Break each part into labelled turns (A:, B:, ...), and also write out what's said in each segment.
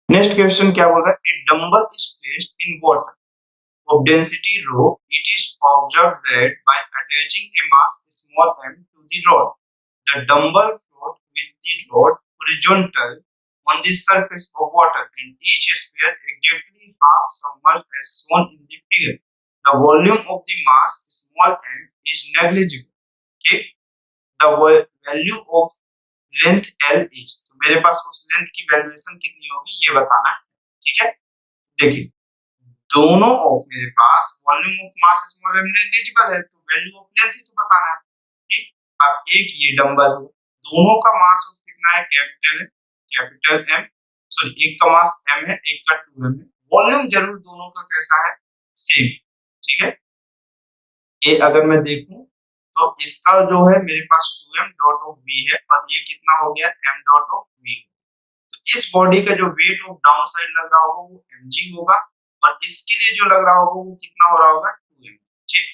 A: Next question क्या बोल रहा है, a dumbbell is placed in water of density rho, it is observed that by attaching a mass small m to the rod, the dumbbell float with the rod horizontal on the surface of water and each sphere exactly half submerged as shown in the figure. The volume of the mass small m is negligible. Okay? The value of length L is, तो मेरे पास उस length की valuation कितनी होगी ये बताना है। ठीक है, देखिए दोनों ऑफ मेरे पास volume of mass small m negligible है, तो वैल्यू ऑफ लेंथ ही तो बताना है। ठीक, अब एक ये डंबल है, दोनों का मास कितना है, कैपिटल है, कैपिटल M, सॉरी एक का मास m है, एक का 2m है, वॉल्यूम जरूर दोनों का कैसा है, सेम। ठीक है, ये अगर मैं देखूं तो इसका जो है मेरे पास 2m डॉट ऑफ v है और ये कितना हो गया m डॉट ऑफ v। तो इस बॉडी का जो वेट ऑफ डाउन साइड लग रहा होगा वो mg होगा और इसके लिए जो लग रहा होगा वो कितना हो रहा होगा 2m। ठीक,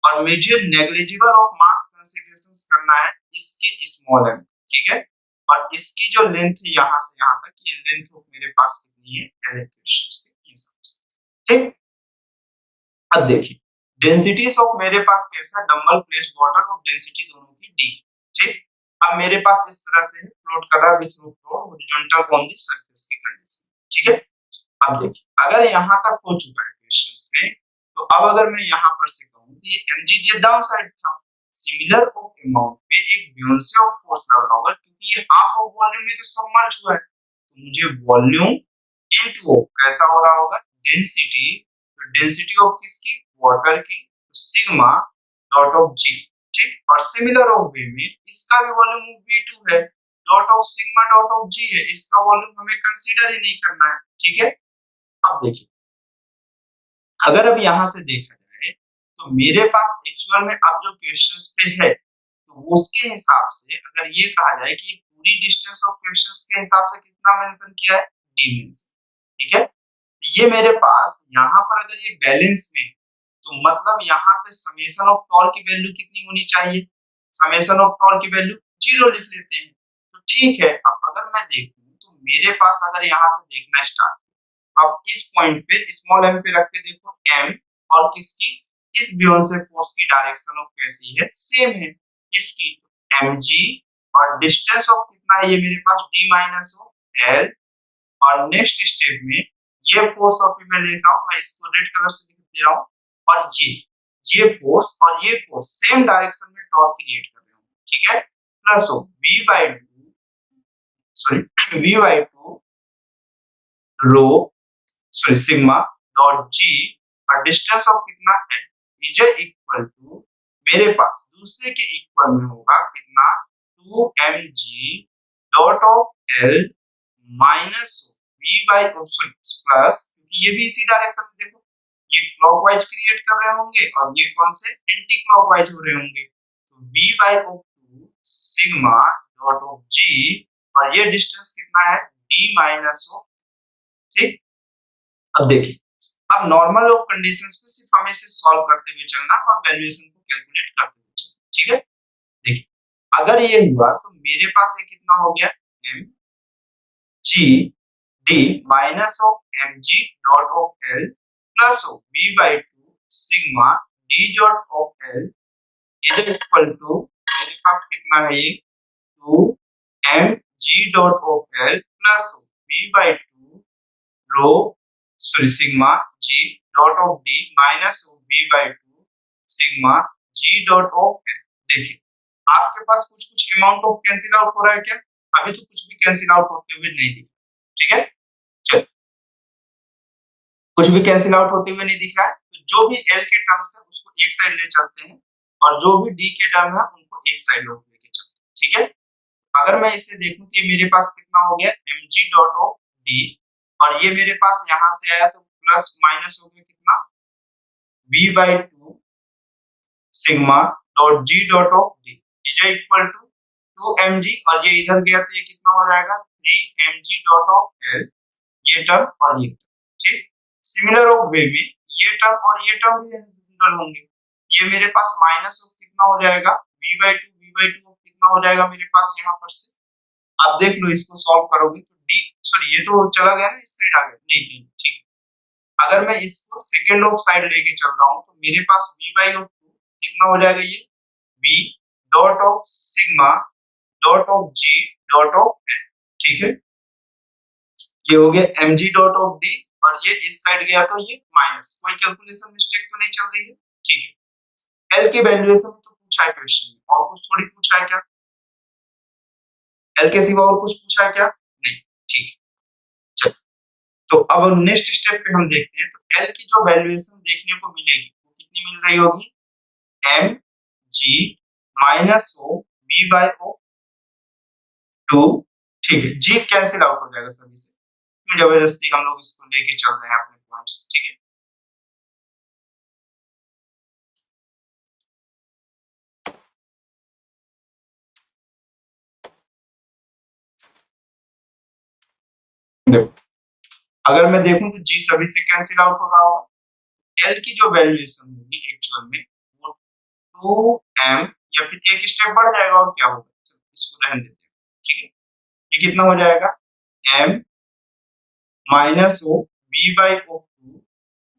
A: और मुझे नेग्लिजिबल ऑफ मास कंसीडरेशंस करना है इसके स्मॉल m। ठीक है, और इसकी जो लेंथ है यहां से यहां तक, ये लेंथ ऑफ मेरे पास कितनी है इक्वेशंस के हिसाब से। ठीक, अब देखिए डेंसिटीज ऑफ मेरे पास कैसा डंबल प्लेस्ड वाटर और डेंसिटी दोनों की d। ठीक, अब मेरे पास इस तरह से फ्लोट कर रहा है which float horizontal on the surface की कंडीशन। ठीक है, अब देखिए अगर यहां तक हो चुका है क्वेश्चंस में, तो अब अगर मैं यहां पर से कहूं कि ये mg डाउन साइड था, सिमिलर ऑफ अमाउंट पे एक ब्यूंसी ऑफ फोर्स लग रहा होगा क्योंकि ये हाफ ऑफ वॉल्यूम में तो सबमर्ज हुआ है, तो मुझे वॉल्यूम इनटू कैसा हो रहा होगा डेंसिटी, तो डेंसिटी ऑफ किसकी, वाटर की, तो सिग्मा डॉट ऑफ जी। ठीक, और सिमिलर ऑफ वे में इसका भी वॉल्यूम v2 है, dot of sigma dot of G है, इसका वॉल्यूम हमें कंसीडर ही नहीं करना है। ठीक है, अब देखिए अगर अब यहां से देखा जाए तो मेरे पास एक्चुअल में अब जो क्वेश्चंस पे है तो उसके हिसाब से अगर ये कहा जाए कि ये पूरी डिस्टेंस ऑफ क्वेश्चंस के हिसाब से कितना मेंशन किया है, d मेंशन। ठीक है, ये मेरे पास यहाँ पर अगर ये बैलेंस में, तो मतलब यहाँ पे समेशन ऑफ टॉर्क की वैल्यू कितनी होनी चाहिए, समेशन ऑफ टॉर्क की वैल्यू 0 लिख लेते हैं। तो ठीक है, अब अगर मैं देखूं तो मेरे पास अगर यहाँ से देखना स्टार्ट, अब इस पॉइंट पे स्मॉल m पे रख के देखो m और किसकी, इस बियोंसे फोर्स की डायरेक्शन ऑफ कैसी है, सेम है इसकी, mg और डिस्टेंस ऑफ कितना है ये मेरे पास d माइनस ऑफ l, और नेक्स्ट स्टेप में ये फोर्स ऑफ मैं लिख रहा हूं, मैं इसको रेड कलर से लिख दे रहा हूं, और ये फोर्स और ये फोर्स सेम डायरेक्शन में टॉर्क क्रिएट कर रहे हो। ठीक है, plus of v/2 sorry v/2 rho sorry sigma dot G और डिस्टेंस ऑफ कितना है इज इक्वल टू, मेरे पास दूसरे के इक्वल में होगा कितना 2mg dot of l minus v by sorry plus, क्योंकि ये भी इसी डायरेक्शन में देखो ये क्लॉकवाइज क्रिएट कर रहे होंगे और ये कौन से एंटी क्लॉकवाइज हो रहे होंगे, तो v by 2 sigma dot of g और ये डिस्टेंस कितना है d माइनस ऑफ। ठीक, अब देखिए अब नॉर्मल ऑफ कंडीशंस पे सिर्फ हमें इसे सॉल्व करते हुए चलना और वैल्यूएशन को कैलकुलेट करते हुए चलना। ठीक है, देखिए अगर ये हुआ तो मेरे पास ये कितना हो गया m g d minus of m g dot of l plus of v by 2 sigma d dot of l is equal to, मेरे पास कितना है ये 2 m g dot of l plus of v by 2 rho sorry sigma g dot of d minus of v by 2 sigma g dot of l। देखिए आपके पास कुछ कुछ amount of cancel out हो रहा है क्या, अभी तो कुछ भी कैंसिल आउट होते हुए नहीं दिख। ठीक है, चल कुछ भी कैंसिल आउट होते हुए नहीं दिख रहा है, तो जो भी l के टर्म्स है उसको एक साइड ले चलते हैं और जो भी d के टर्म है उनको एक साइड लेके चलते हैं। ठीक है, अगर मैं इसे देखूं तो ये मेरे पास कितना हो गया mg डॉट ऑफ d और ये मेरे पास यहां से आया तो प्लस माइनस हो गया कितना v by 2 sigma dot g dot of d is equal to 2mg और ये इधर गया तो ये कितना हो जाएगा 3mg डॉट ऑफ l, ये टर्म और ये टर्म। ठीक, सिमिलर ऑफ वे में ये टर्म और ये टर्म भी सिमिलर होंगे, ये मेरे पास माइनस ऑफ कितना हो जाएगा v/2 कितना हो जाएगा मेरे पास यहाँ पर से, अब देख लो इसको सॉल्व करोगे तो डी, सॉरी ये तो चला गया ना, इस साइड आ गया, नहीं नहीं ठीक है। अगर मैं इसको सेकेंड ऑफ साइड लेके चल रहा हूँ तो मेरे पास v बाई ऑफ 2 कितना हो जाएगा, ये v dot of sigma dot of g dot of l, ठीक है। ये हो गया mg डॉट ऑफ d, और ये इस साइड गया तो ये माइनस, कोई कैलकुलेशन मिस्टेक तो नहीं चल रही है, ठीक है। l की वैल्यूएशन तो पूछा है क्वेश्चन में, और कुछ थोड़ी पूछा है क्या, l के सिवा और कुछ पूछा है क्या, नहीं, ठीक है। चल, तो अब नेक्स्ट स्टेप पे हम देखते हैं, तो l की जो वैल्यूएशन देखने को मिलेगी वो कितनी मिल रही होगी, m g minus O v bye ओ 2, ठीक है। g कैंसिल आउट हो जाएगा सभी से, क्यों जबरदस्ती हम लोग इसको लेके चल रहे हैं अपने पॉइंट्स, ठीक है। देखो, अगर मैं देखूं तो g सभी से कैंसिल आउट हो रहा होगा, l की जो वैल्यूएशन होगी एक्चुअल में वो 2m, या फिर एक स्टेप बढ़ जाएगा और क्या होगा, चलो इसको रहने देते हैं, ठीक है। ये कितना हो जाएगा, m minus O v by O 2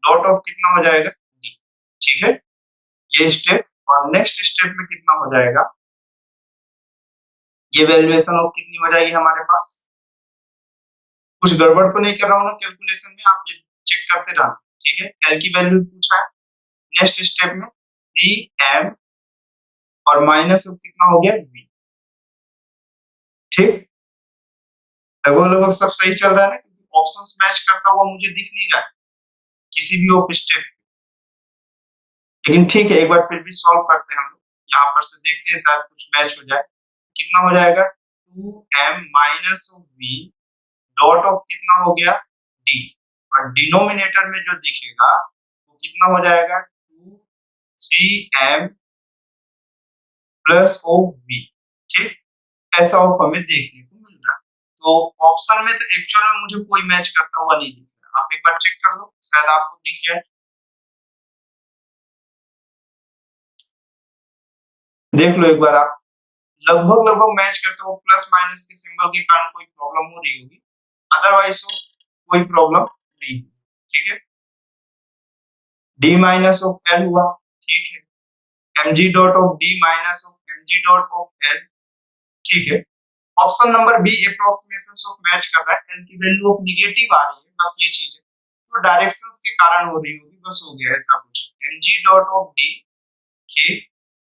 A: dot of कितना हो जाएगा d, ठीक है। ये स्टेप, और नेक्स्ट स्टेप में कितना हो जाएगा, ये वैल्यूएशन ऑफ कितनी हो जाएगी हमारे पास, कुछ गड़बड़ तो नहीं कर रहा हूँ ना कैलकुलेशन में, आप ये चेक करते रहना, ठीक है। एल की वैल्यू पूछा है, नेक्स्ट स्टेप में 3m और माइनस ऑफ कितना हो गया v, ठीक। लगभग लगभग सब सही चल रहा है ना, क्योंकि ऑप्शंस मैच करता हुआ मुझे दिख नहीं रहा है किसी भी ऑफ स्टेप, लेकिन ठीक है, एक बार फिर भी सॉल्व करते हैं हम लोग, यहाँ पर से देखते हैं शायद कुछ मैच हो जाए। कितना हो जाएगा, 2m minus of v dot of कितना हो गया d, और डिनोमिनेटर में जो दिखेगा वो कितना हो जाएगा 3m प्लस ऑफ v, ठीक। ऐसा ऑफ हमें देखने को मिल रहा है, तो ऑप्शन में तो एक्चुअल में मुझे कोई मैच करता हुआ नहीं दिख रहा, आप एक बार चेक कर लो, शायद आपको दिख जाए। देख लो एक बार आप, लगभग लगभग मैच करता हुआ, प्लस माइनस के सिंबल के कारण कोई प्रॉब्लम हो रही होगी, अदरवाइज तो कोई प्रॉब्लम नहीं, ठीक है। d माइनस ऑफ l हुआ, ठीक है। mg dot of d minus of mg dot of l, ठीक है। Option number B approximation of match कर रहा है, l की वैल्यू ऑफ नेगेटिव आ रही है, बस ये चीज है, तो डायरेक्शंस के कारण हो रही होगी, बस हो गया ऐसा कुछ। mg डॉट ऑफ d, ठीक,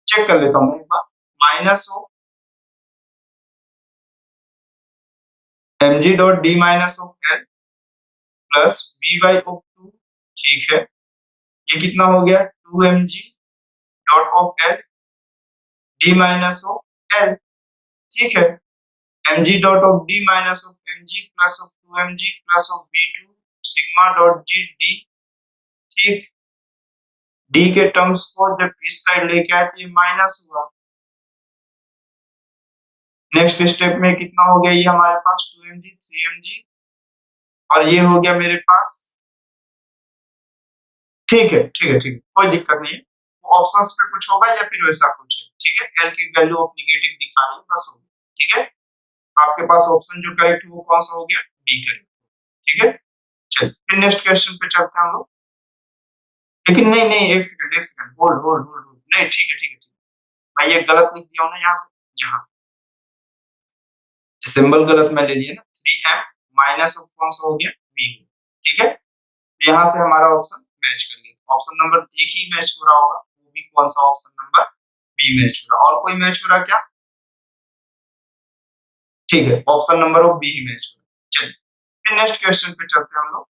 A: चेक कर लेता हूं मैं एक बार, minus of mg dot d minus of l plus v by of 2, ठीक है। ये कितना हो गया 2mg dot of l d minus of l, ठीक है। mg dot of d minus of mg plus of 2mg plus of v2 sigma dot g d, ठीक। d के टर्म्स को जब इस साइड लेके आए तो ये माइनस हुआ, नेक्स्ट स्टेप में कितना हो गया, ये हमारे पास 2mg 3mg, और ये हो गया मेरे पास, ठीक है ठीक है ठीक है, कोई दिक्कत नहीं है, ऑप्शंस पे कुछ होगा या फिर वैसा कुछ है, ठीक है। l की वैल्यू ऑफ नेगेटिव दिखा रही है, बस हो गया, ठीक है। आपके पास ऑप्शन जो करेक्ट है वो कौन सा हो गया, बी करेक्ट, ठीक है। चलिए फिर नेक्स्ट क्वेश्चन पे चलते हैं हम लोग, लेकिन नहीं नहीं, एक second, hold hold hold hold, नहीं ठीक है ठीक है ठीक है, मैं ये गलत लिख दिया हूं ना यहाँ पे, यहाँ सिंबल गलत मैं ले लिया ना, 3m माइनस ऑफ कौन सा हो गया v, ठीक है। तो यहाँ से हमारा ऑप्शन मैच कर गया, ऑप्शन नंबर एक ही मैच हो रहा होगा, वो भी कौन सा, ऑप्शन नंबर बी मैच हो रहा, और कोई मैच हो रहा क्या, ठीक है, ऑप्शन नंबर ऑफ बी ही मैच हो रहा। चलिए फिर नेक्स्ट क्वेश्चन पे चलते हैं हम लोग,